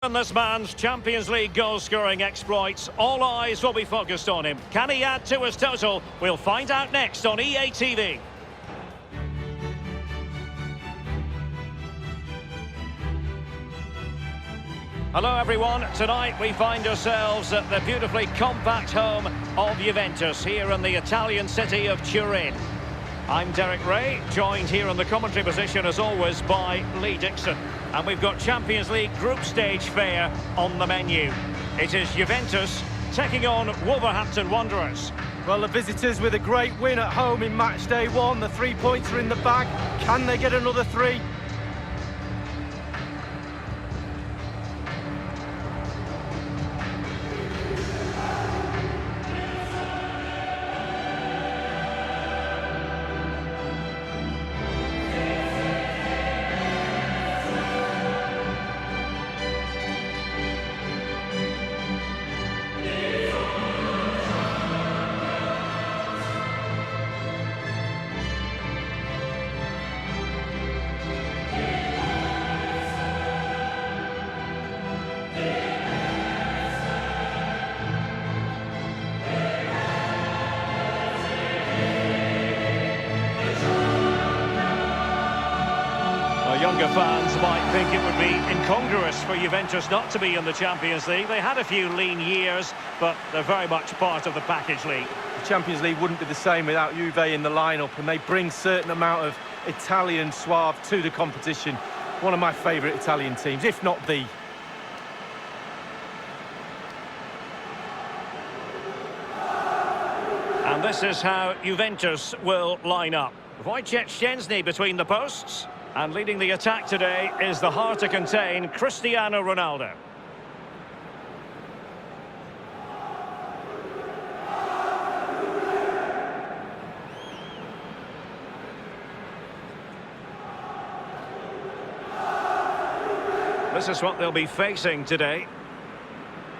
And this man's Champions League goal-scoring exploits, all eyes will be focused on him. Can he add to his total? We'll find out next on EA TV. Hello everyone, tonight we find ourselves at the beautifully compact home of Juventus here in the Italian city of Turin. I'm Derek Ray, joined here in the commentary position as always by Lee Dixon. And we've got Champions League group stage fare on the menu. It is Juventus taking on Wolverhampton Wanderers. Well, the visitors with a great win at home in match day one. The 3 points are in the bag. Can they get another three? Younger fans might think it would be incongruous for Juventus not to be in the Champions League. They had a few lean years, but they're very much part of the package league. The Champions League wouldn't be the same without Juve in the lineup, and they bring a certain amount of Italian suave to the competition. One of my favourite Italian teams, if not the. And this is how Juventus will line up. Wojciech Szczęsny between the posts. And leading the attack today is the hard to contain Cristiano Ronaldo. This is what they'll be facing today.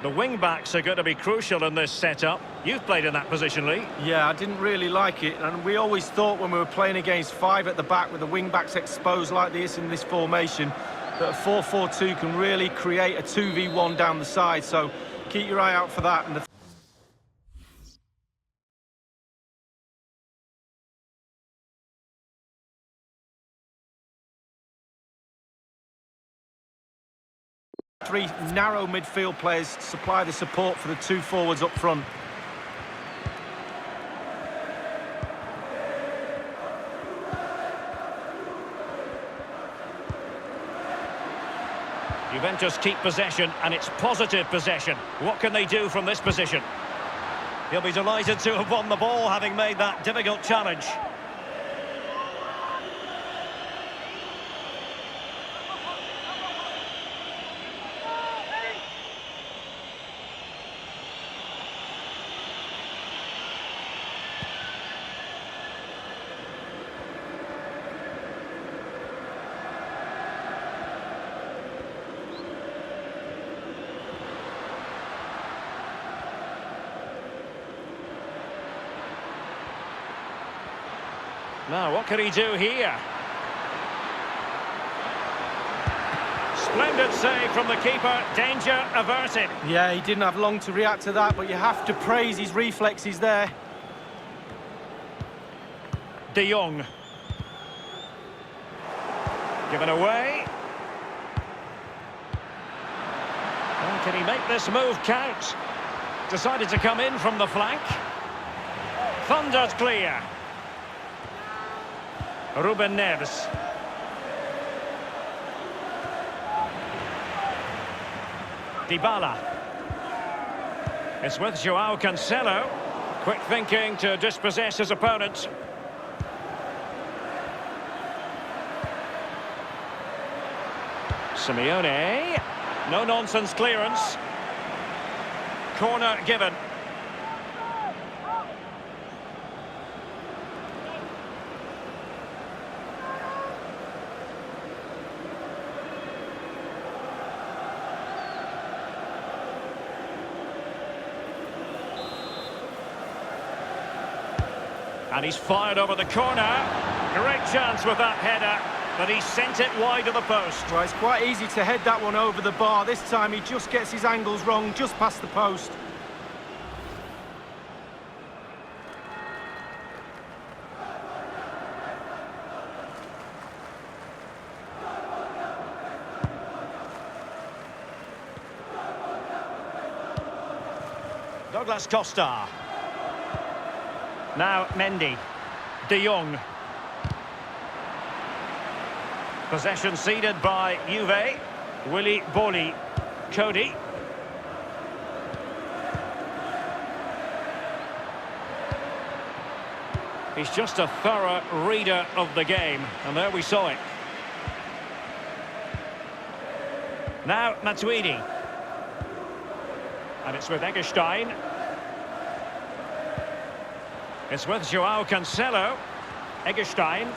The wing-backs are going to be crucial in this setup. You've played in that position, Lee. Yeah, I didn't really like it. And we always thought when we were playing against five at the back with the wing-backs exposed like this in this formation, that a 4-4-2 can really create a 2v1 down the side. So keep your eye out for that. And the three narrow midfield players supply the support for the two forwards up front. Juventus keep possession, and it's positive possession. What can they do from this position? He'll be delighted to have won the ball, having made that difficult challenge. Now, what can he do here? Splendid save from the keeper, danger averted. Yeah, he didn't have long to react to that, but you have to praise his reflexes there. De Jong. Given away. And can he make this move count? Decided to come in from the flank. Thundered clear. Ruben Neves. Dybala. It's with Joao Cancelo. Quick thinking to dispossess his opponent. Simeone. No-nonsense clearance. Corner given. And he's fired over the corner. Great chance with that header. but he sent it wide of the post. Well, it's quite easy to head that one over the bar. This time he just gets his angles wrong, just past the post. Douglas Costa. Now Mendy. De Jong. Possession ceded by Juve. Willy Boli. Cody. He's just a thorough reader of the game, and there we saw it. Now Matuidi. And it's with Eggestein. It's with Joao Cancelo. Eggestein.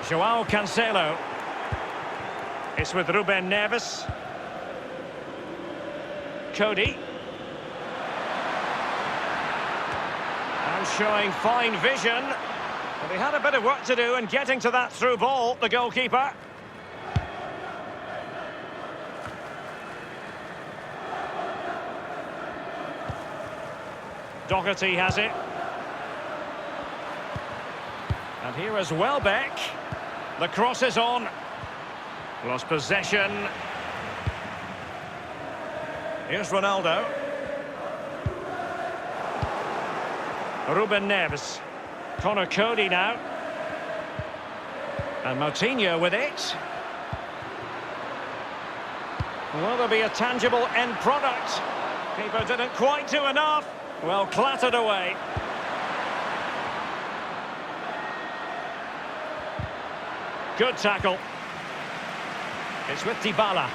Joao Cancelo. It's with Ruben Neves. Cody. And showing fine vision. But he had a bit of work to do in getting to that through ball, the goalkeeper. Doherty has it. And here is Welbeck. The cross is on. Lost possession. Here's Ronaldo. Ruben Neves. Connor Cody now. And Moutinho with it. Will there be a tangible end product? Keeper didn't quite do enough. Well, clattered away. Good tackle. It's with Dybala.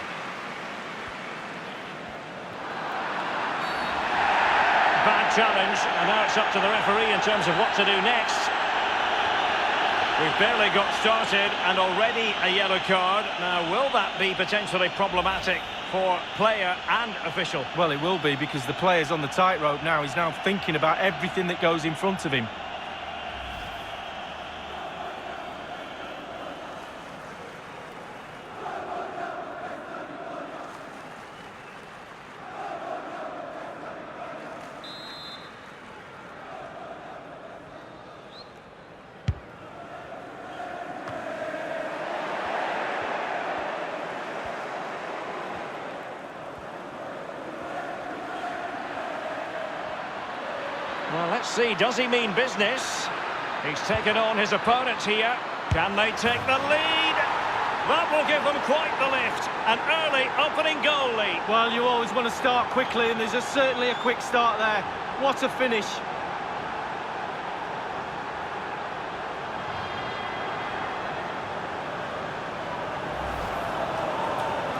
Bad challenge, and now it's up to the referee in terms of what to do next. We've barely got started, and already a yellow card. Now, will that be potentially problematic for player and official? Well, it will be, because the player's on the tightrope now. He's now thinking about everything that goes in front of him. Well, let's see, does he mean business? He's taken on his opponents here. Can they take the lead? That will give them quite the lift. An early opening goal lead. Well, you always want to start quickly, and there's certainly a quick start there. What a finish.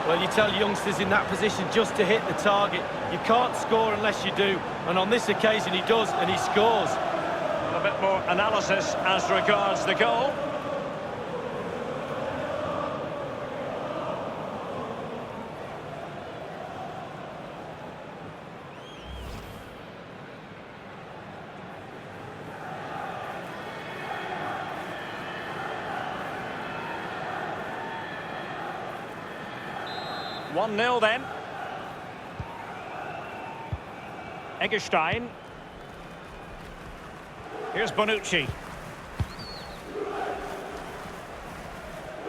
Well, you tell youngsters in that position just to hit the target. You can't score unless you do. And on this occasion he does, and he scores. A bit more analysis as regards the goal. One 0 then. Eggestein. Here's Bonucci.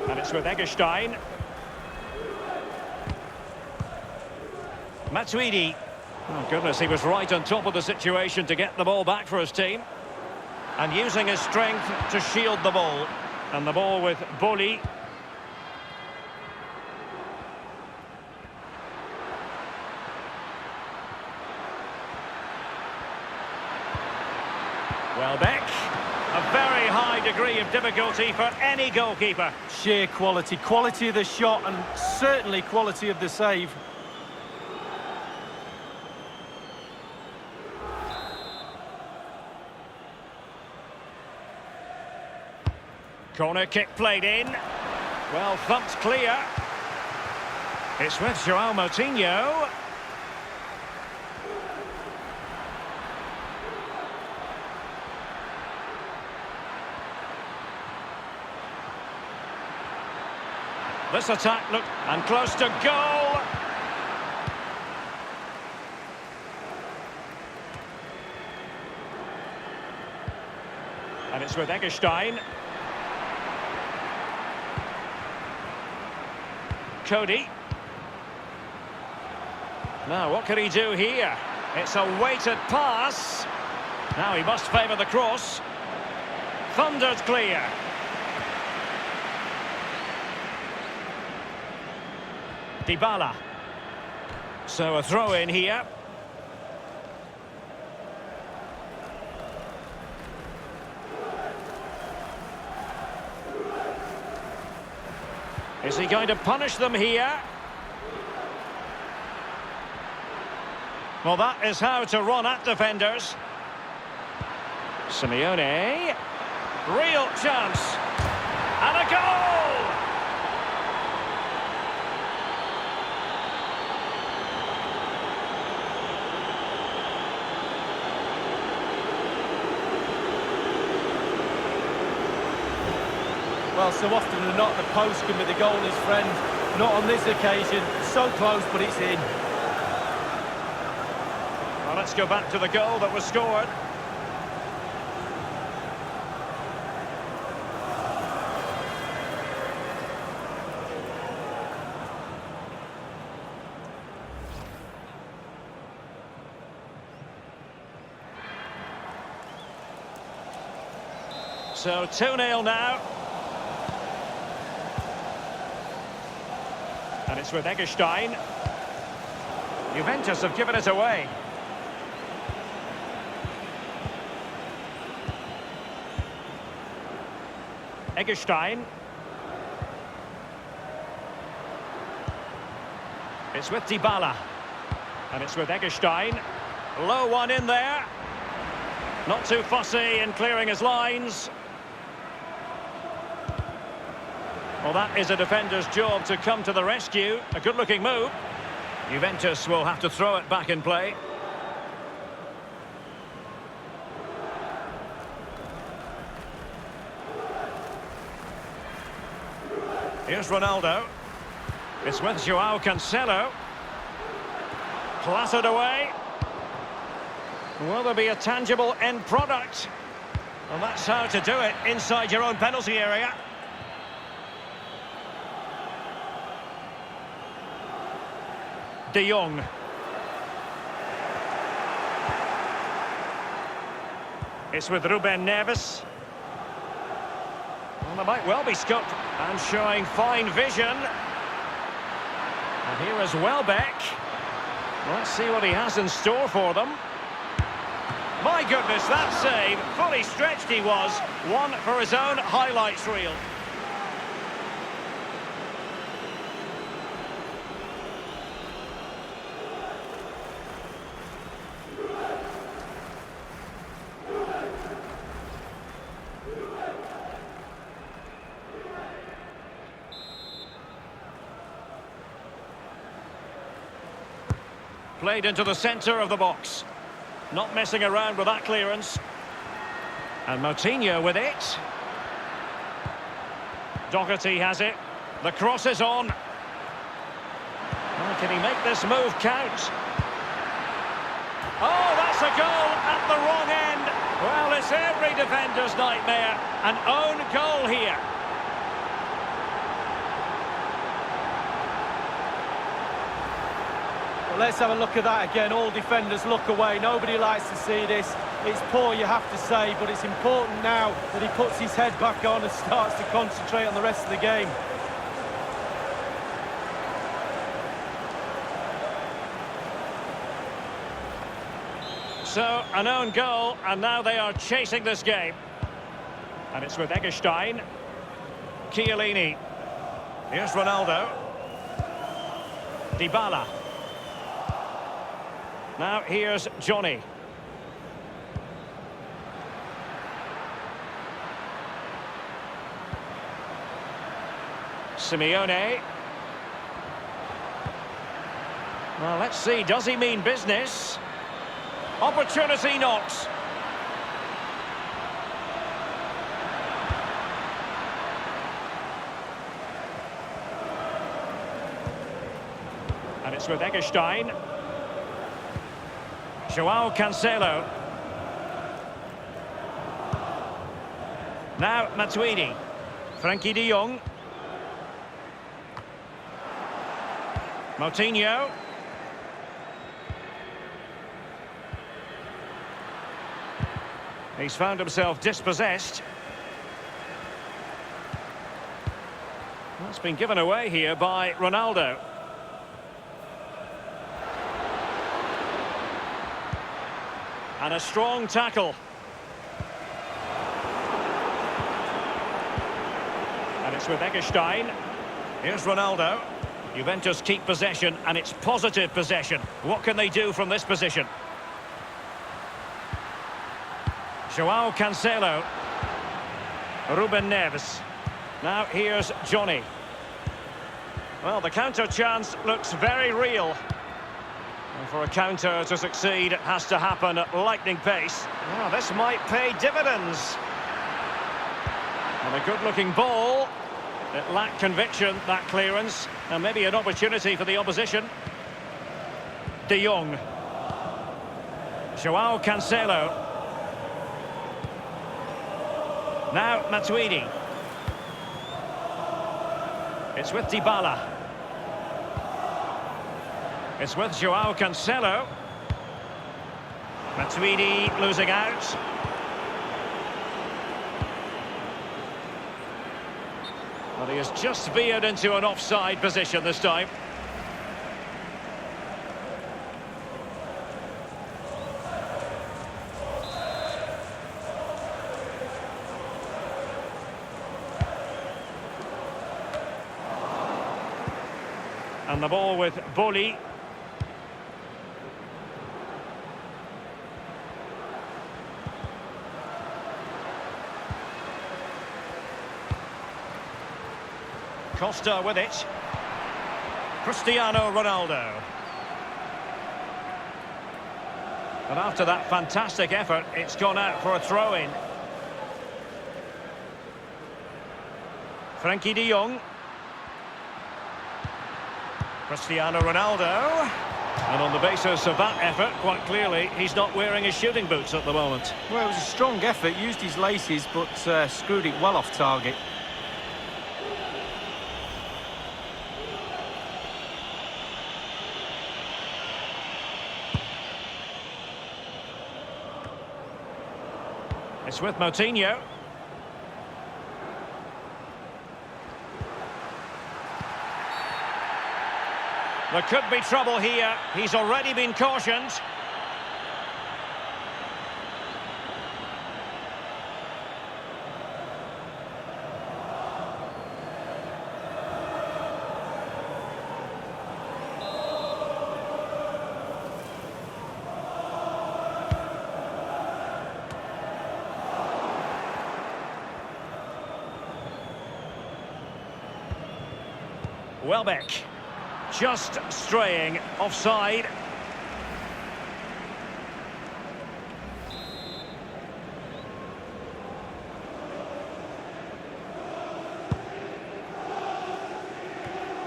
And it's with Eggestein. Matuidi. Oh goodness, he was right on top of the situation to get the ball back for his team. And using his strength to shield the ball. And the ball with Boli. Welbeck, a very high degree of difficulty for any goalkeeper. Sheer quality, quality of the shot, and certainly quality of the save. Corner kick played in. Well thumped clear. It's with Joao Moutinho. This attack looked and close to goal. And it's with Eggestein. Cody. Now, what can he do here? It's a weighted pass. Now he must favour the cross. Thundered clear. Dybala. So a throw in here. Is he going to punish them here? Well, that is how to run at defenders. Simeone. Real chance. And a goal! Well, so often than not, the post can be the goalie's friend. Not on this occasion. So close, but it's in. Well, let's go back to the goal that was scored. So 2-0 now. And it's with Eggestein. Juventus have given it away. Eggestein. It's with Dybala. And it's with Eggestein. Low one in there. Not too fussy in clearing his lines. Well, that is a defender's job to come to the rescue. A good-looking move. Juventus will have to throw it back in play. Here's Ronaldo. It's with João Cancelo. Clattered away. Will there be a tangible end product? Well, that's how to do it inside your own penalty area. De Jong. It's with Ruben Neves. Well, there might well be scope, and showing fine vision. And here is Welbeck. Let's see what he has in store for them. My goodness, that save. Fully stretched he was. One for his own highlights reel. Played into the centre of the box. Not messing around with that clearance. And Moutinho with it. Doherty has it. The cross is on. Oh, can he make this move count? Oh, that's a goal at the wrong end. Well, it's every defender's nightmare. An own goal here. Let's have a look at that again. All defenders look away. Nobody likes to see this. It's poor, you have to say, but it's important now that he puts his head back on and starts to concentrate on the rest of the game. So, an own goal, and now they are chasing this game. And it's with Eggestein. Chiellini. Here's Ronaldo. Dybala. Now here's Johnny. Simeone. Well, let's see, does he mean business? Opportunity knocks. And it's with Eggestein. Joao Cancelo. Now Matuidi. Frankie de Jong. Moutinho. He's found himself dispossessed. That's been given away here by Ronaldo. And a strong tackle. And it's with Eggestein. Here's Ronaldo. Juventus keep possession, and it's positive possession. What can they do from this position? Joao Cancelo. Ruben Neves. Now here's Johnny. Well, the counter chance looks very real. And for a counter to succeed, it has to happen at lightning pace. Well, this might pay dividends. And a good-looking ball. It lacked conviction, that clearance. And maybe an opportunity for the opposition. De Jong. Joao Cancelo. Now Matuidi. It's with Dybala. It's with Joao Cancelo. Matuidi losing out. Well, he has just veered into an offside position this time. And the ball with Boli. Costa with it. Cristiano Ronaldo. And after that fantastic effort, it's gone out for a throw-in. Frankie de Jong. Cristiano Ronaldo. And on the basis of that effort, quite clearly, he's not wearing his shooting boots at the moment. Well, it was a strong effort, used his laces, but screwed it well off target. It's with Moutinho. There could be trouble here. He's already been cautioned. Welbeck. Just straying offside.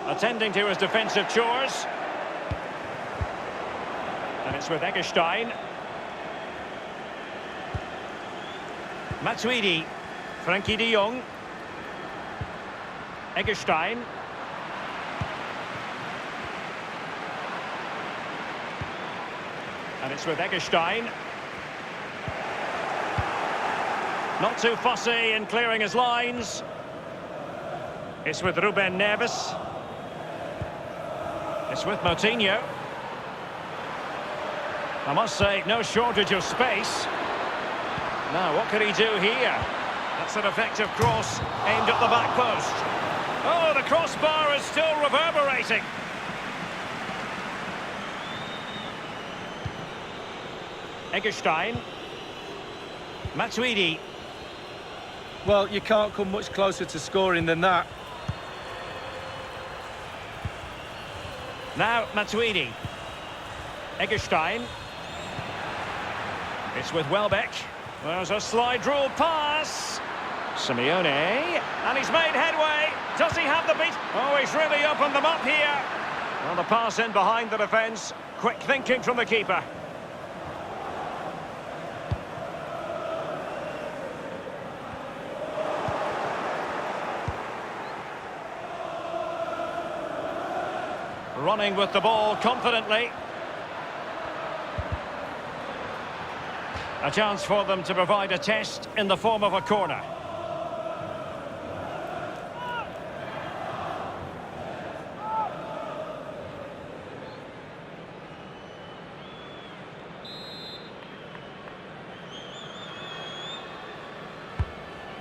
Attending to his defensive chores. And it's with Eggestein. Matuidi. Frankie de Jong. Eggestein. And it's with Eggestein. Not too fussy in clearing his lines. It's with Ruben Neves. It's with Moutinho. I must say, no shortage of space. Now, what can he do here? That's an effective cross aimed at the back post. Oh, the crossbar is still reverberating. Eggestein. Matuidi. Well, you can't come much closer to scoring than that. Now Matuidi. Eggestein. It's with Welbeck. There's a slide rule pass. Simeone. And he's made headway. Does he have the beat? Oh, he's really opened them up here. Well, the pass in behind the defence. Quick thinking from the keeper. Running with the ball confidently. A chance for them to provide a test in the form of a corner.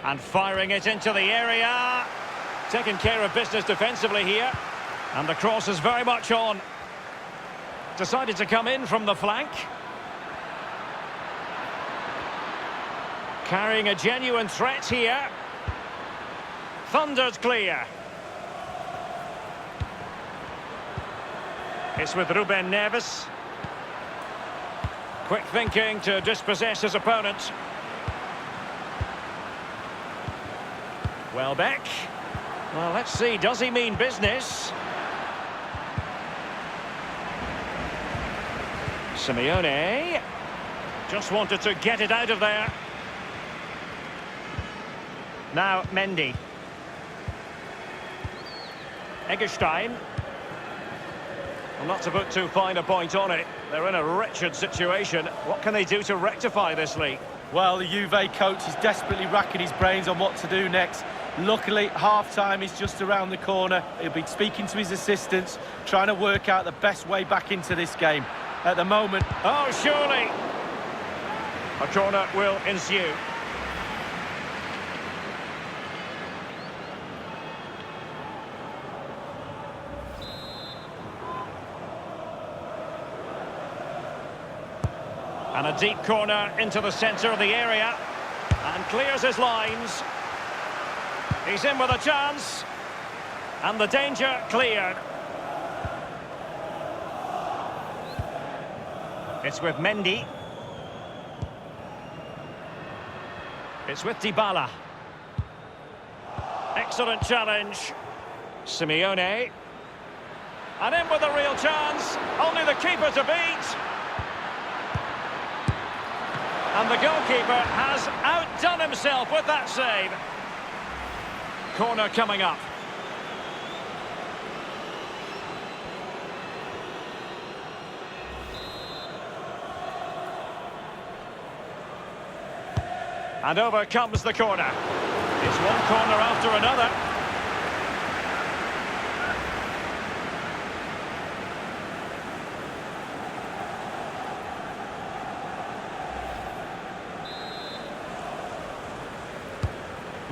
And firing it into the area. Taking care of business defensively here. And the cross is very much on. Decided to come in from the flank. Carrying a genuine threat here. Thundered clear. It's with Ruben Neves. Quick thinking to dispossess his opponent. Welbeck. Well, let's see, does he mean business? Simeone. Just wanted to get it out of there. Now Mendy. Eggestein. Well, not to put too fine a point on it. They're in a wretched situation. What can they do to rectify this leak? Well, the Juve coach is desperately racking his brains on what to do next. Luckily, half-time is just around the corner. He'll be speaking to his assistants, trying to work out the best way back into this game. At the moment... Oh, surely! A corner will ensue. And a deep corner into the centre of the area. And clears his lines. He's in with a chance. And the danger cleared. It's with Mendy. It's with Dybala. Excellent challenge. Simeone. And in with a real chance. Only the keeper to beat. And the goalkeeper has outdone himself with that save. Corner coming up. And over comes the corner. It's one corner after another.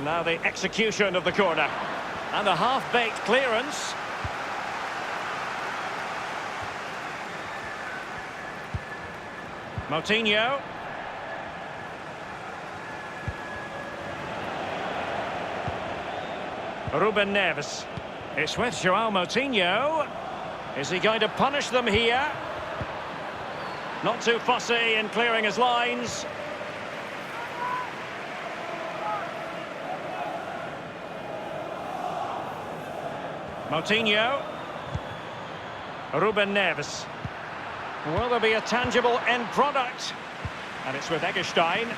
Now the execution of the corner. And a half-baked clearance. Moutinho. Ruben Neves. It's with João Moutinho. Is he going to punish them here? Not too fussy in clearing his lines. Moutinho. Ruben Neves. Will there be a tangible end product? And it's with Eggestein.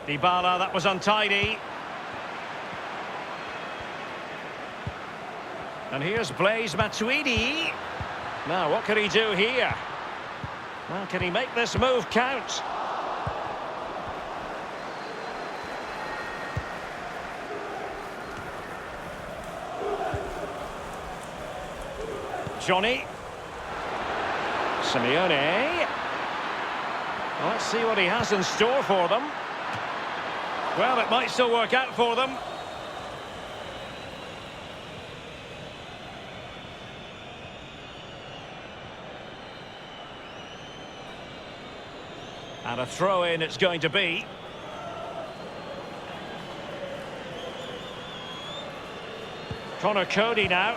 Dybala, that was untidy. And here's Blaise Matuidi. Now, what can he do here? Well, can he make this move count? Johnny. Simeone. Well, let's see what he has in store for them. Well, it might still work out for them. And a throw-in it's going to be. Connor Cody now.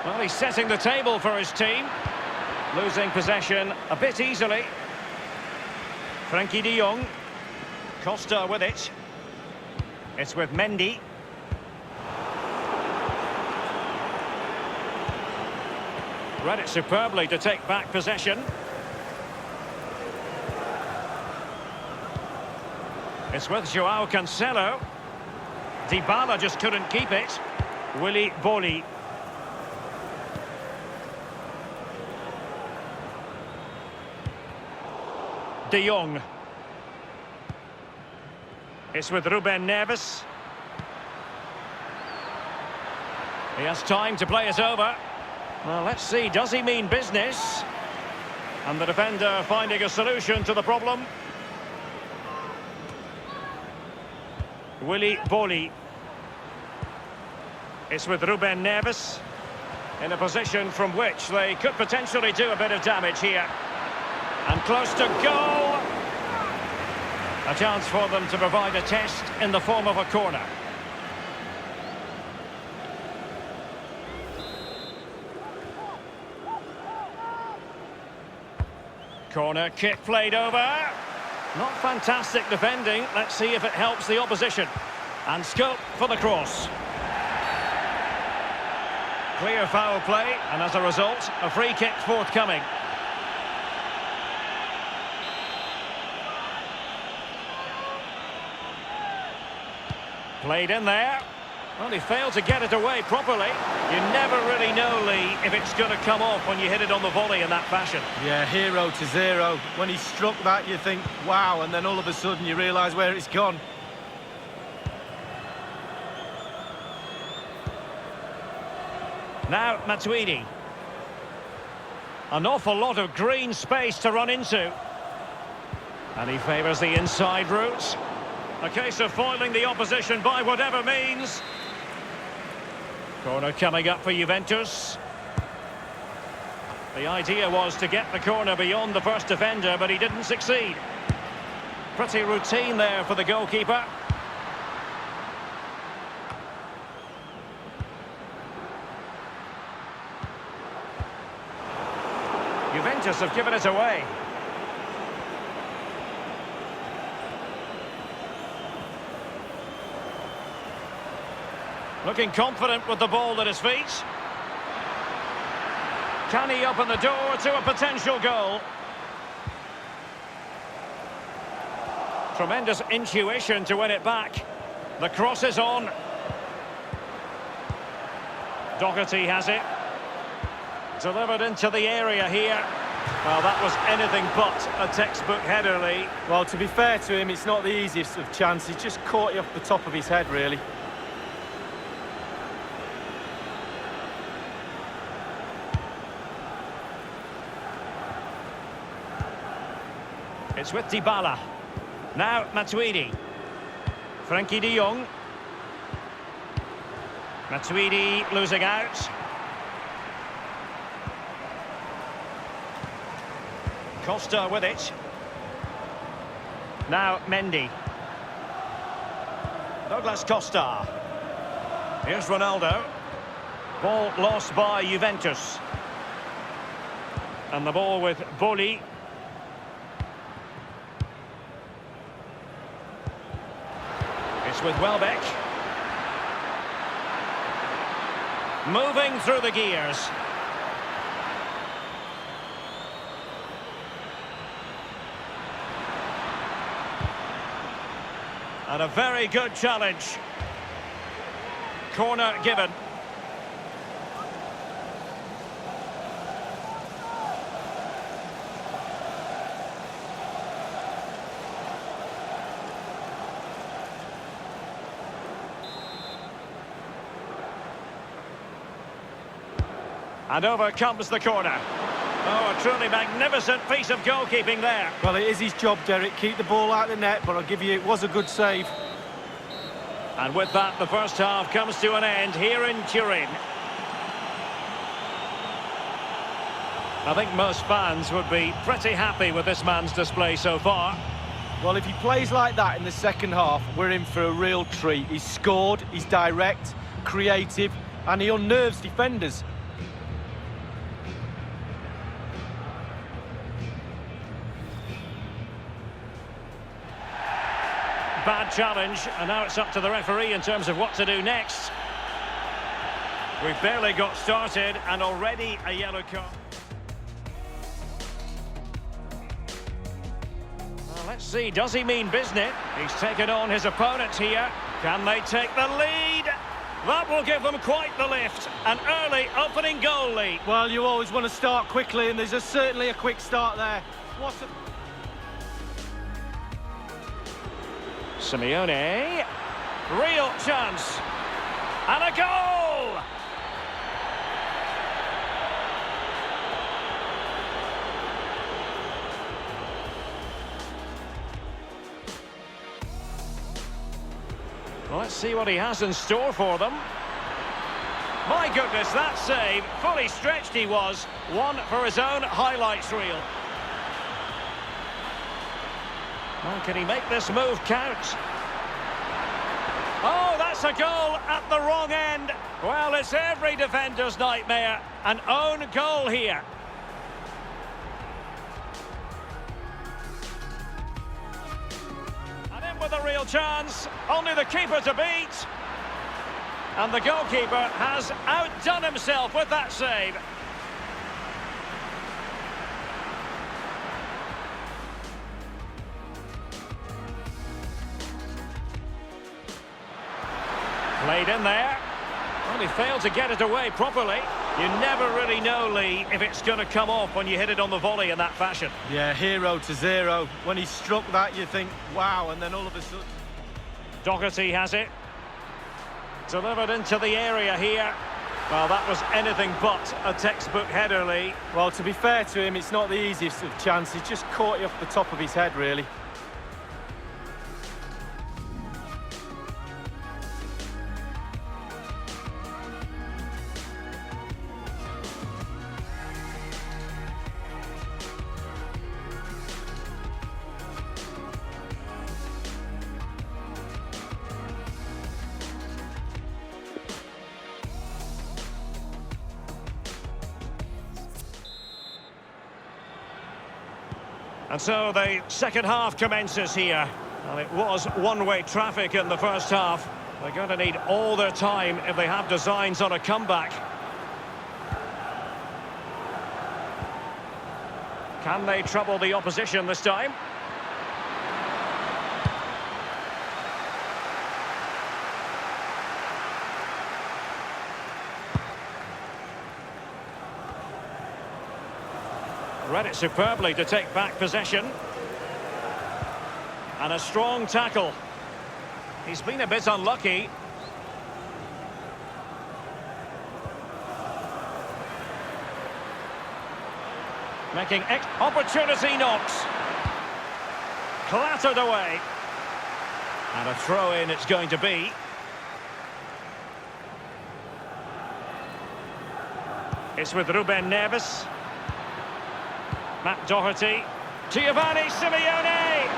Well, he's setting the table for his team. Losing possession a bit easily. Frankie de Jong. Costa with it. It's with Mendy. Read it superbly to take back possession. It's with Joao Cancelo. Dybala just couldn't keep it. Willy Boli. De Jong. It's with Ruben Neves. He has time to play it over. Well, let's see, does he mean business? And the defender finding a solution to the problem. Willy Boli. It's with Ruben Neves. In a position from which they could potentially do a bit of damage here. And close to goal. A chance for them to provide a test in the form of a corner. Corner kick played over. Not fantastic defending. Let's see if it helps the opposition. And scope for the cross. Clear foul play, and as a result, a free kick forthcoming. Played in there. Well, he failed to get it away properly. You never really know, Lee, if it's going to come off when you hit it on the volley in that fashion. Yeah, 0-0. When he struck that, you think, wow, and then all of a sudden you realise where it's gone. Now, Matuidi. An awful lot of green space to run into. And he favours the inside route. A case of foiling the opposition by whatever means. Corner coming up for Juventus. The idea was to get the corner beyond the first defender, but he didn't succeed. Pretty routine there for the goalkeeper. Juventus have given it away. Looking confident with the ball at his feet. Can he open the door to a potential goal? Tremendous intuition to win it back. The cross is on. Doherty has it. Delivered into the area here. Well, that was anything but a textbook header, Lee. Well, to be fair to him, it's not the easiest of chances. Just caught you off the top of his head, really. It's with Dybala. Now Matuidi. Frankie de Jong. Matuidi losing out. Costa with it. Now Mendy. Douglas Costa. Here's Ronaldo. Ball lost by Juventus. And the ball with Boli. It's with Welbeck. Moving through the gears. And a very good challenge. Corner given. And over comes the corner. Oh, a truly magnificent piece of goalkeeping there. Well, it is his job, Derek. Keep the ball out of the net, but I'll give you, it was a good save. And with that, the first half comes to an end here in Turin. I think most fans would be pretty happy with this man's display so far. Well, if he plays like that in the second half, we're in for a real treat. He's scored, he's direct, creative, and he unnerves defenders. bad challenge, and now it's up to the referee in terms of what to do next. We've barely got started, and already a yellow card. Well, let's see, does he mean business? He's taken on his opponent here. Can they take the lead? That will give them quite the lift. An early opening goal lead. Well, you always want to start quickly, and there's certainly a quick start there. Simeone. Real chance. And a goal! Well, let's see what he has in store for them. My goodness, that save. Fully stretched he was. One for his own highlights reel. Well, can he make this move count? Oh, that's a goal at the wrong end. Well, it's every defender's nightmare. An own goal here. And in with a real chance. Only the keeper to beat. And the goalkeeper has outdone himself with that save. Played in there. Well, he failed to get it away properly. You never really know, Lee, if it's going to come off when you hit it on the volley in that fashion. Yeah, 0-0. When he struck that, you think, wow, and then all of a sudden... Doherty has it. Delivered into the area here. Well, that was anything but a textbook header, Lee. Well, to be fair to him, it's not the easiest of chances. Just caught you off the top of his head, really. And so the second half commences here. Well, it was one-way traffic in the first half. They're going to need all their time if they have designs on a comeback. Can they trouble the opposition this time? Read it superbly to take back possession. And a strong tackle. He's been a bit unlucky. Making opportunity knocks. Clattered away. And a throw-in it's going to be. It's with Ruben Neves. Matt Doherty, Giovanni Simeone,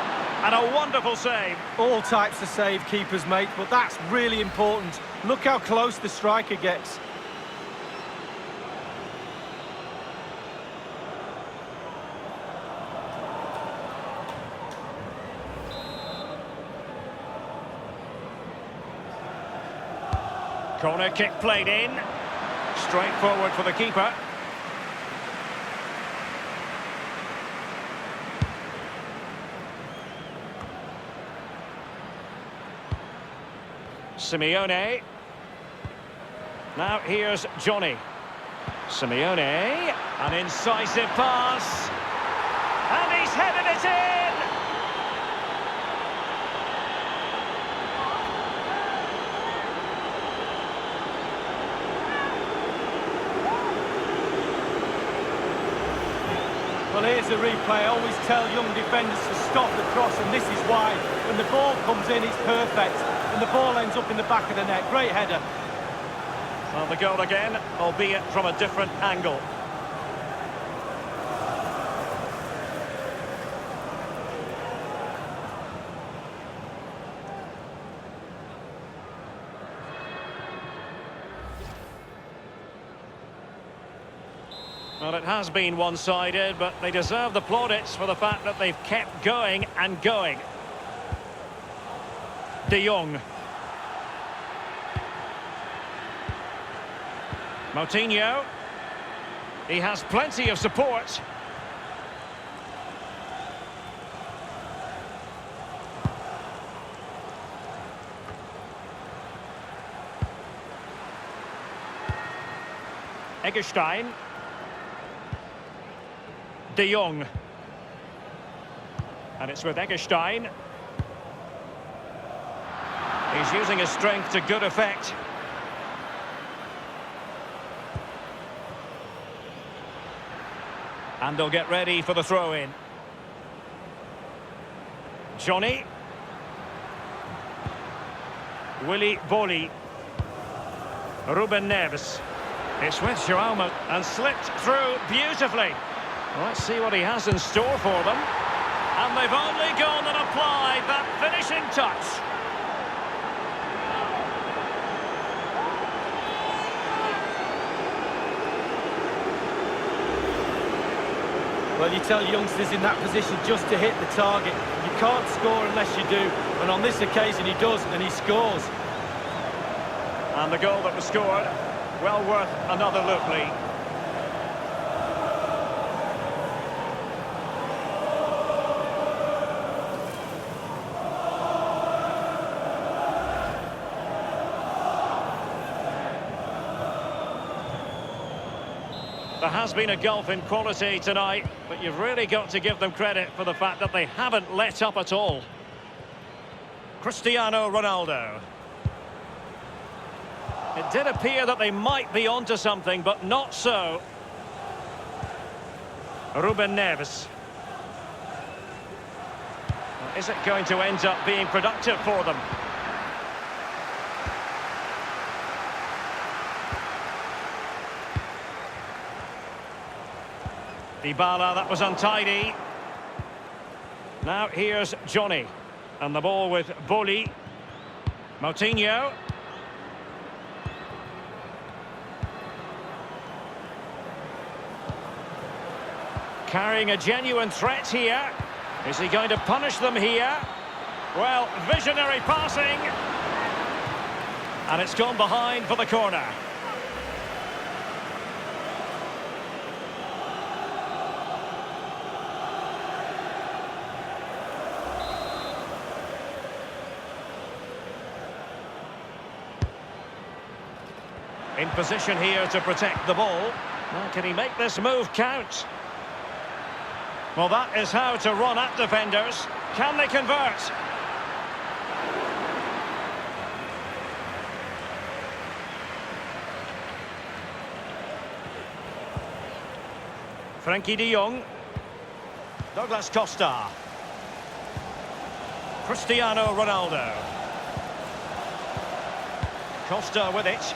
and a wonderful save. All types of save keepers make, but that's really important. Look how close the striker gets. Corner kick played in. Straight forward for the keeper. Simeone. Now here's Johnny. Simeone. An incisive pass. And he's headed it in! Well, here's the replay. I always tell young defenders to stop the cross, and this is why. When the ball comes in, it's perfect. And the ball ends up in the back of the net. Great header. Well, the goal again, albeit from a different angle. Well, it has been one-sided, but they deserve the plaudits for the fact that they've kept going and going. De Jong. Moutinho. He has plenty of support. Eggestein. De Jong. And it's with Eggestein. He's using his strength to good effect. And they'll get ready for the throw-in. Johnny. Willy Boli. Ruben Neves. It's with João and slipped through beautifully. Well, let's see what he has in store for them. And they've only gone and applied that finishing touch. Well, you tell youngsters in that position just to hit the target. You can't score unless you do. And on this occasion he does, and he scores. And the goal that was scored, well worth another look, Lee. There has been a gulf in quality tonight, but you've really got to give them credit for the fact that they haven't let up at all. Cristiano Ronaldo. It did appear that they might be onto something, but not so. Ruben Neves. Is it going to end up being productive for them? Dybala, that was untidy. Now here's Johnny. And the ball with Boli. Moutinho. Carrying a genuine threat here. Is he going to punish them here? Well, visionary passing. And it's gone behind for the corner. In position here to protect the ball. Now, can he make this move count? Well, that is how to run at defenders. Can they convert? Frankie de Jong. Douglas Costa. Cristiano Ronaldo. Costa with it.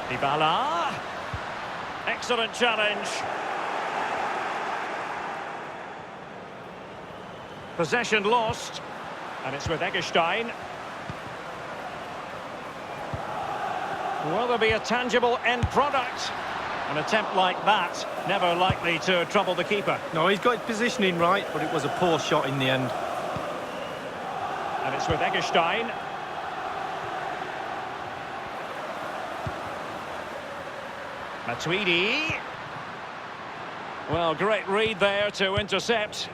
Dybala. Excellent challenge. Possession lost. And it's with Eggestein. Will there be a tangible end product? An attempt like that, never likely to trouble the keeper. No, he's got his positioning right, but it was a poor shot in the end. And it's with Eggestein. Matuidi. Well, great read there to intercept.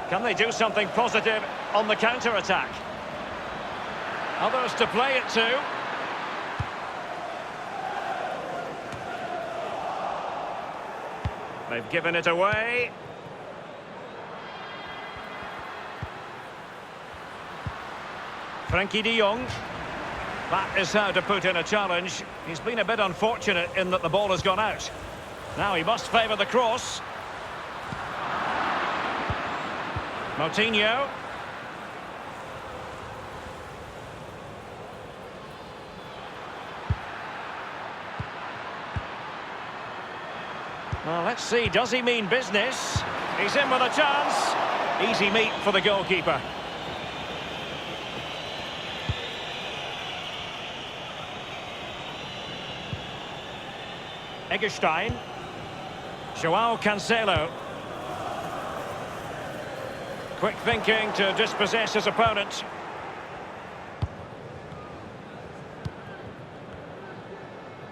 Can they do something positive on the counter-attack? Others to play it to. They've given it away. Frankie de Jong. That is how to put in a challenge. He's been a bit unfortunate in that the ball has gone out. Now he must favour the cross. Moutinho. Well, let's see, does he mean business? He's in with a chance. Easy meat for the goalkeeper. Eggestein. João Cancelo. Quick thinking to dispossess his opponent.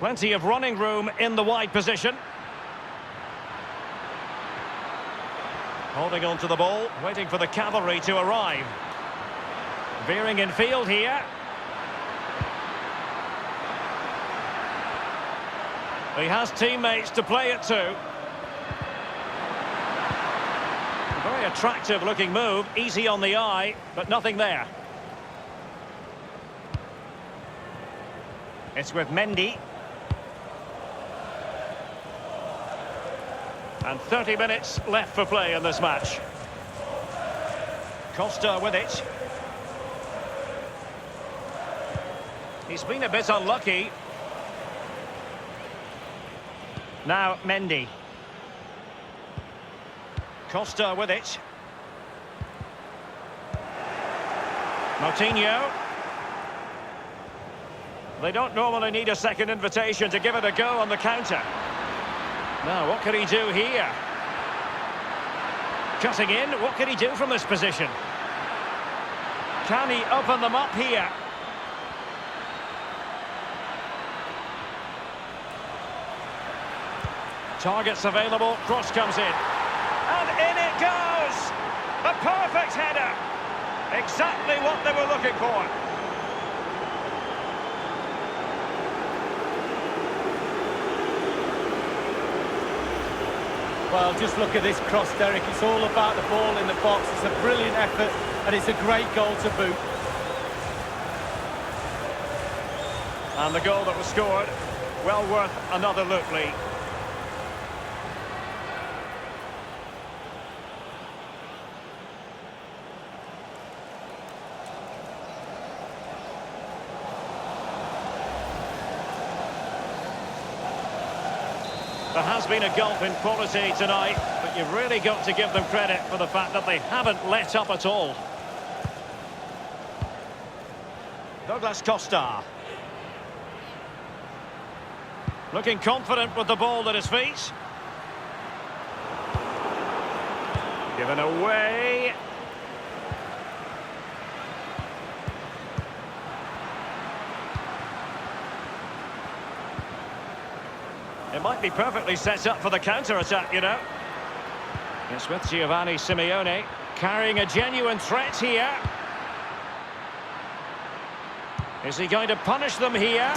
Plenty of running room in the wide position. Holding on to the ball, waiting for the cavalry to arrive. Veering in field here. He has teammates to play it to. Very attractive looking move, easy on the eye, but nothing there. It's with Mendy. And 30 minutes left for play in this match. Costa with it. He's been a bit unlucky. Now Mendy. Costa with it. Moutinho. They don't normally need a second invitation to give it a go on the counter. Now, what can he do here? Cutting in, what can he do from this position? Can he open them up here? Targets available, cross comes in. And in it goes! A perfect header! Exactly what they were looking for. Well, just look at this cross, Derek. It's all about the ball in the box. It's a brilliant effort, and it's a great goal to boot. And the goal that was scored, well worth another look, Lee. There has been a gulf in quality tonight, but you've really got to give them credit for the fact that they haven't let up at all. Douglas Costa. Looking confident with the ball at his feet. Given away. It might be perfectly set up for the counter-attack, you know. It's with Giovanni Simeone, carrying a genuine threat here. Is he going to punish them here?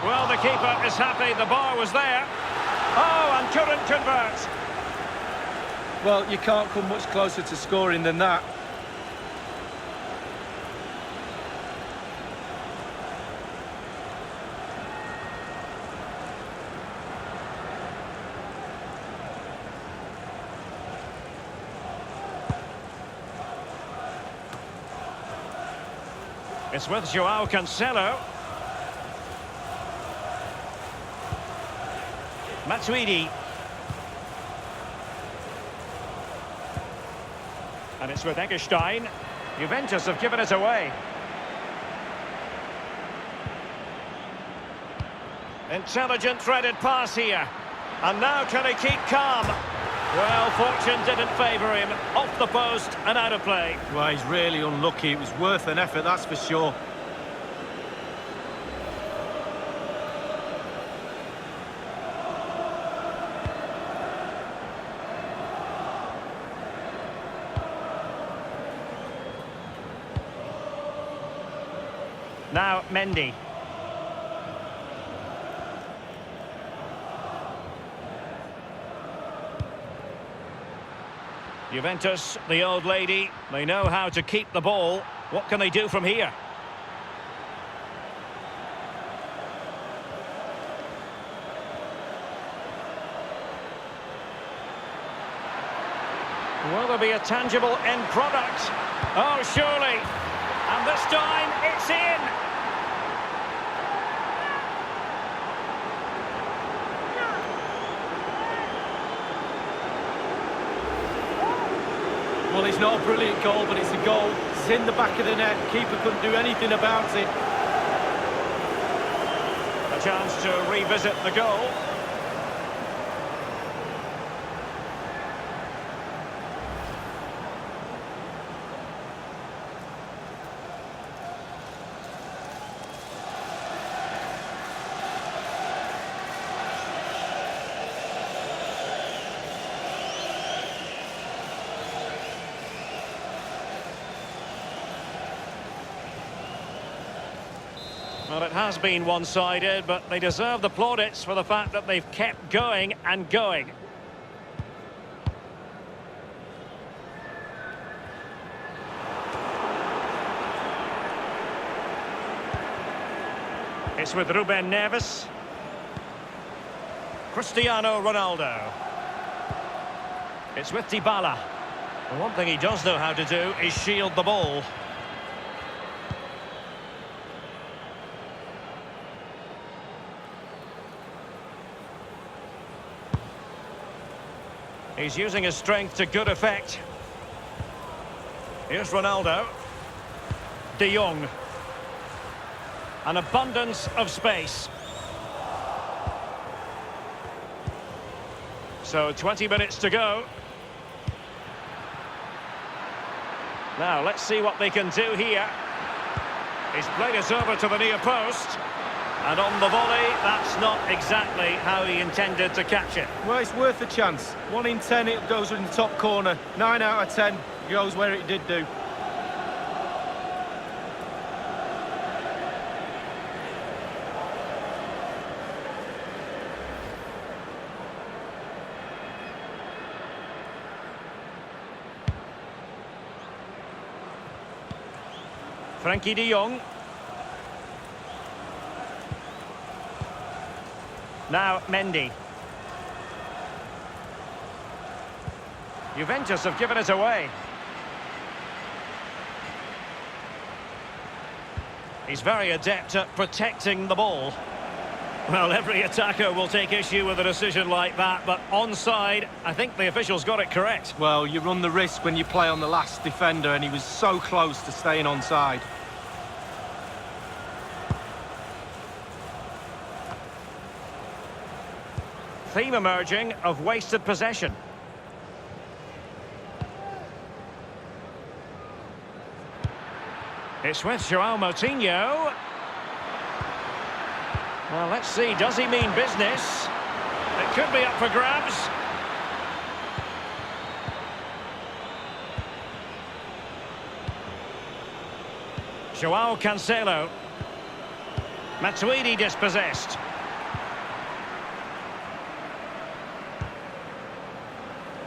Well, the keeper is happy, the bar was there. Oh, and couldn't convert. Well, you can't come much closer to scoring than that. It's with Joao Cancelo. Matuidi. And it's with Eggestein. Juventus have given it away. Intelligent threaded pass here. And now can he keep calm? Well, fortune didn't favour him. Off the post and out of play. Well, he's really unlucky. It was worth an effort, that's for sure. Now Mendy. Juventus, the old lady, they know how to keep the ball. What can they do from here? Will there be a tangible end product? Oh, surely. And this time, it's in. Well, it's not a brilliant goal, but it's a goal. It's in the back of the net. Keeper couldn't do anything about it. A chance to revisit the goal. Well, it has been one-sided, but they deserve the plaudits for the fact that they've kept going and going. It's with Ruben Neves. Cristiano Ronaldo. It's with Dybala. And one thing he does know how to do is shield the ball. He's using his strength to good effect. Here's Ronaldo. De Jong. An abundance of space. So 20 minutes to go. Now let's see what they can do here. He's played it over to the near post. And on the volley, that's not exactly how he intended to catch it. Well, it's worth a chance. 1 in 10 it goes in the top corner. 9 out of 10 goes where it did do. Frankie de Jong. Now Mendy. Juventus have given it away. He's very adept at protecting the ball. Well, every attacker will take issue with a decision like that, but onside, I think the officials got it correct. Well, you run the risk when you play on the last defender, and he was so close to staying onside. Theme emerging of wasted possession. It's with João Moutinho. Well, let's see, does he mean business? It could be up for grabs. João Cancelo. Matuidi dispossessed.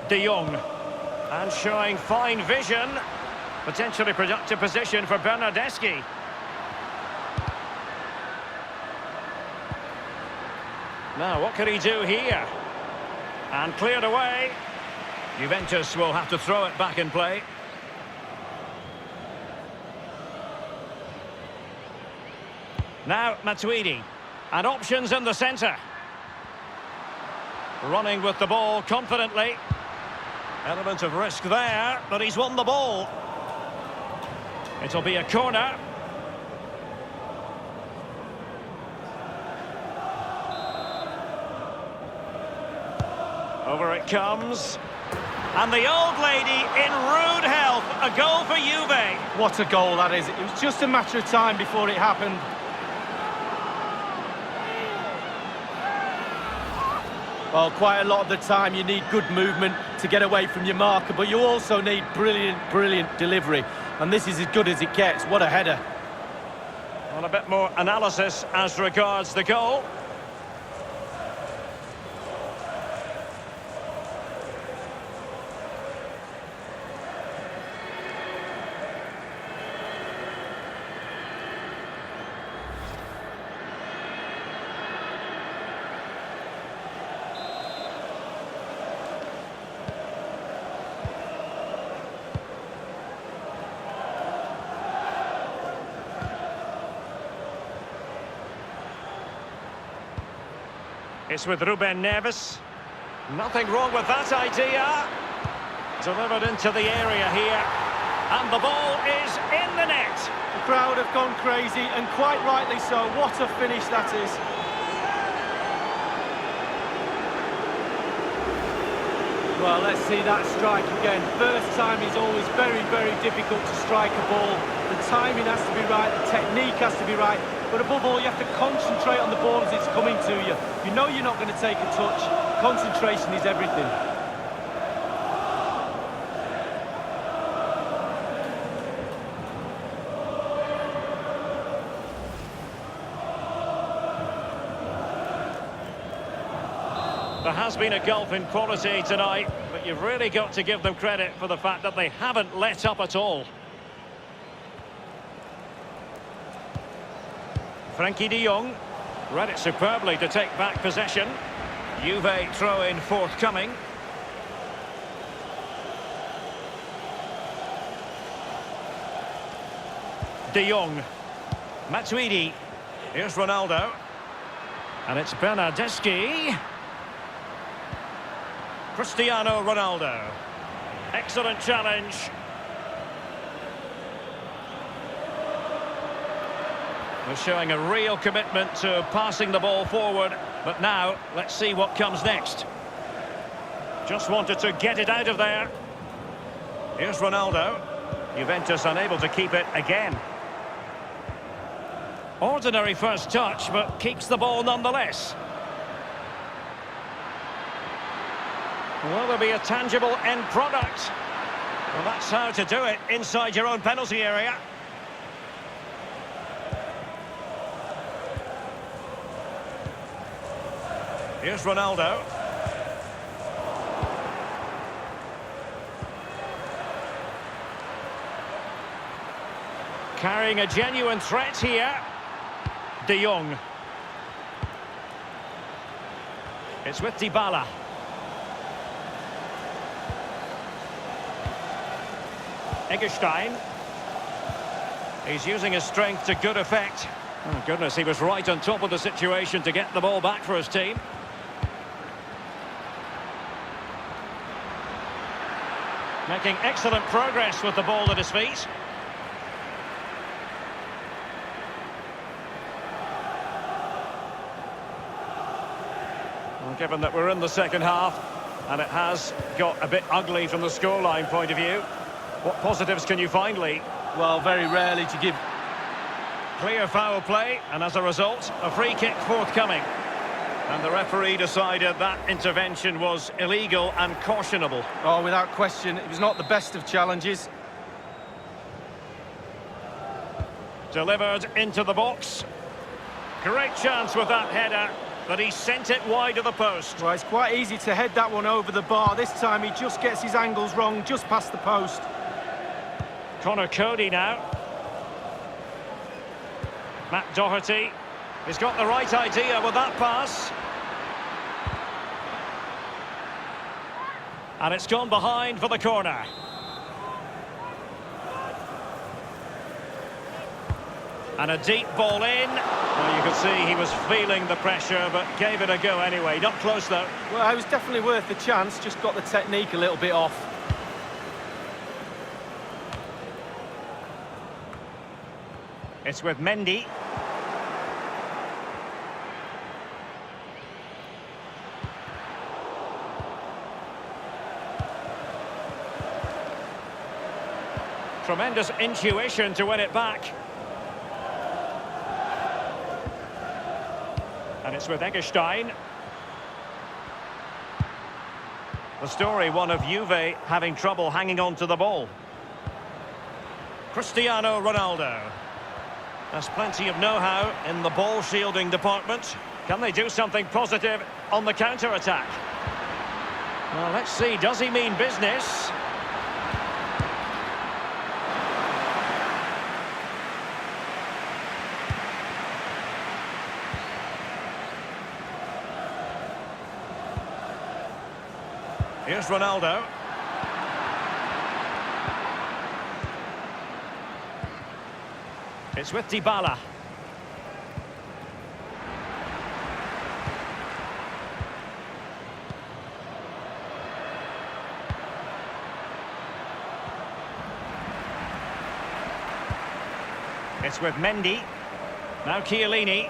De Jong. And showing fine vision. Potentially productive position for Bernardeschi. Now, what can he do here? And cleared away. Juventus will have to throw it back in play. Now, Matuidi. And options in the centre. Running with the ball confidently. Element of risk there, but he's won the ball. It'll be a corner. Over it comes. And the old lady in rude health. A goal for Juve. What a goal that is. It was just a matter of time before it happened. Well, quite a lot of the time you need good movement to get away from your marker, but you also need brilliant delivery. And this is as good as it gets. What a header. Well, a bit more analysis as regards the goal. It's with Ruben Neves. Nothing wrong with that idea. Delivered into the area here. And the ball is in the net. The crowd have gone crazy, and quite rightly so. What a finish that is. Well, let's see that strike again. First time is always very difficult to strike a ball. The timing has to be right, the technique has to be right, but above all, you have to concentrate on the ball as it's coming to you. You know you're not going to take a touch. Concentration is everything. there has been a gulf in quality tonight, but you've really got to give them credit for the fact that they haven't let up at all. Frankie de Jong read it superbly to take back possession. Juve throw-in forthcoming. De Jong. Matuidi. Here's Ronaldo. And it's Bernardeschi. Cristiano Ronaldo. Excellent challenge. They're showing a real commitment to passing the ball forward. But now, let's see what comes next. Just wanted to get it out of there. Here's Ronaldo. Juventus unable to keep it again. Ordinary first touch, but keeps the ball nonetheless. Will there be a tangible end product? Well, that's how to do it inside your own penalty area. Here's Ronaldo. Carrying a genuine threat here. De Jong. It's with Dybala. Eggestein. He's using his strength to good effect. Oh goodness, he was right on top of the situation to get the ball back for his team. Making excellent progress with the ball at his feet. Well, given that we're in the second half, and it has got a bit ugly from the scoreline point of view, what positives can you find, Lee? Well, very rarely to give. Clear foul play, and as a result, a free kick forthcoming. And the referee decided that intervention was illegal and cautionable. Oh, without question, it was not the best of challenges. Delivered into the box. Great chance with that header, but he sent it wide of the post. Well, it's quite easy to head that one over the bar. This time he just gets his angles wrong, just past the post. Connor Cody now. Matt Doherty. He's got the right idea with that pass. And it's gone behind for the corner. And a deep ball in. Well, you could see he was feeling the pressure, but gave it a go anyway. Not close, though. Well, it was definitely worth the chance, just got the technique a little bit off. It's with Mendy. Tremendous intuition to win it back. And it's with Eggestein. The story, one of Juve having trouble hanging on to the ball. Cristiano Ronaldo. There's plenty of know-how in the ball shielding department. Can they do something positive on the counter-attack? Well, let's see. Does he mean business? Here's Ronaldo. It's with Dybala. It's with Mendy. Now Chiellini.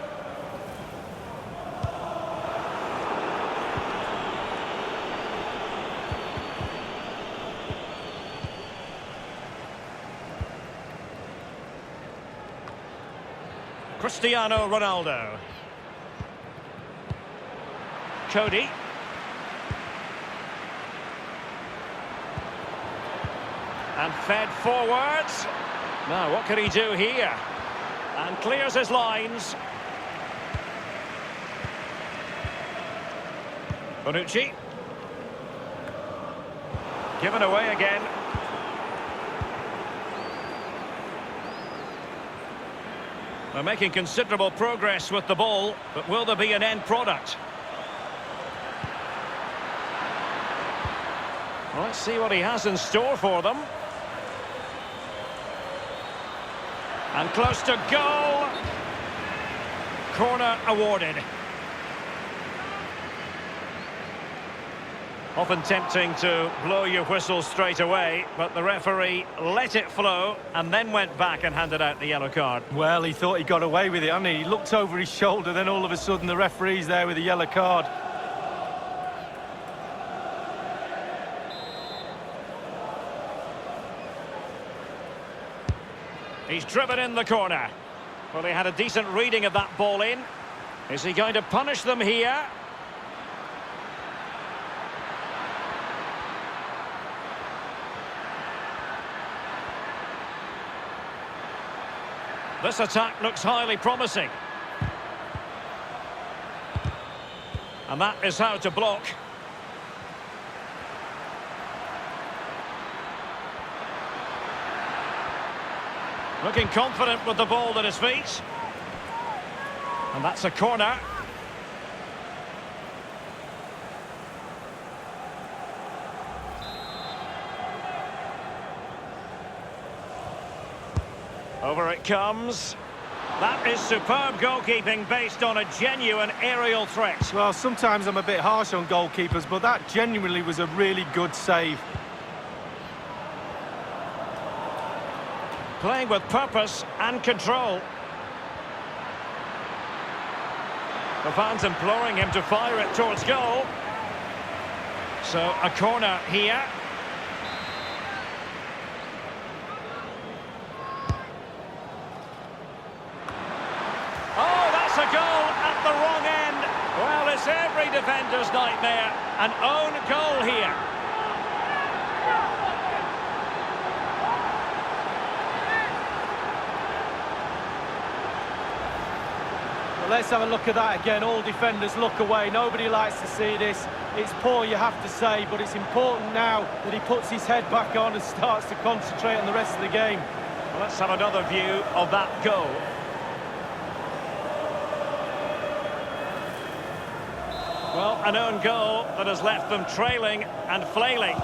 Cristiano Ronaldo. Cody. And fed forwards. Now, what can he do here? And clears his lines. Bonucci. Given away again. They're making considerable progress with the ball, but will there be an end product? Well, let's see what he has in store for them. And close to goal. Corner awarded. Often tempting to blow your whistle straight away, but the referee let it flow and then went back and handed out the yellow card. Well, he thought he got away with it, hadn't he? He looked over his shoulder, then all of a sudden the referee's there with a yellow card. He's driven in the corner. Well, he had a decent reading of that ball in. Is he going to punish them here? This attack looks highly promising. And that is how to block. Looking confident with the ball at his feet. And that's a corner. Over it comes. That is superb goalkeeping based on a genuine aerial threat. Well, sometimes I'm a bit harsh on goalkeepers, but that genuinely was a really good save. Playing with purpose and control. The fans imploring him to fire it towards goal. So a corner here. Oh, that's a goal at the wrong end. Well, it's every defender's nightmare. An own goal here. Let's have a look at that again. All defenders look away. Nobody likes to see this. It's poor, you have to say, but it's important now that he puts his head back on and starts to concentrate on the rest of the game. Well, let's have another view of that goal. Well, an own goal that has left them trailing and flailing.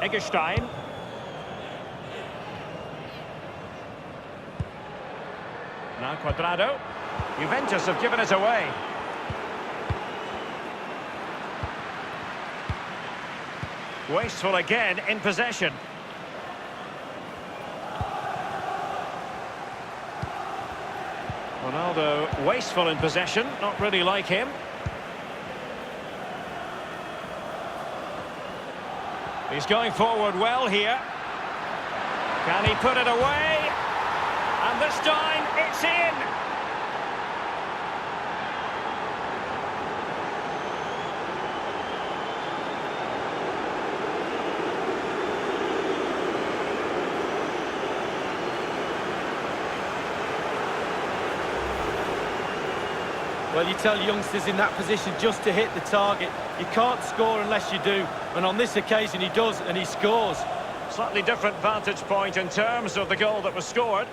Eggestein. Now Cuadrado. Juventus have given it away. Wasteful again in possession. Ronaldo wasteful in possession, not really like him. He's going forward well here. Can he put it away? And this time, it's in! Well, you tell youngsters in that position just to hit the target. You can't score unless you do. And on this occasion, he does, and he scores. Slightly different vantage point in terms of the goal that was scored.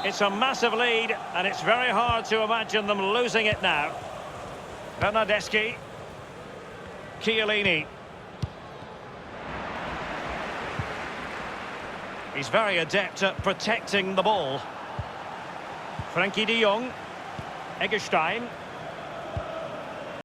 It's a massive lead, and it's very hard to imagine them losing it now. Bernardeschi. Chiellini. He's very adept at protecting the ball. Frankie de Jong. Eggestein.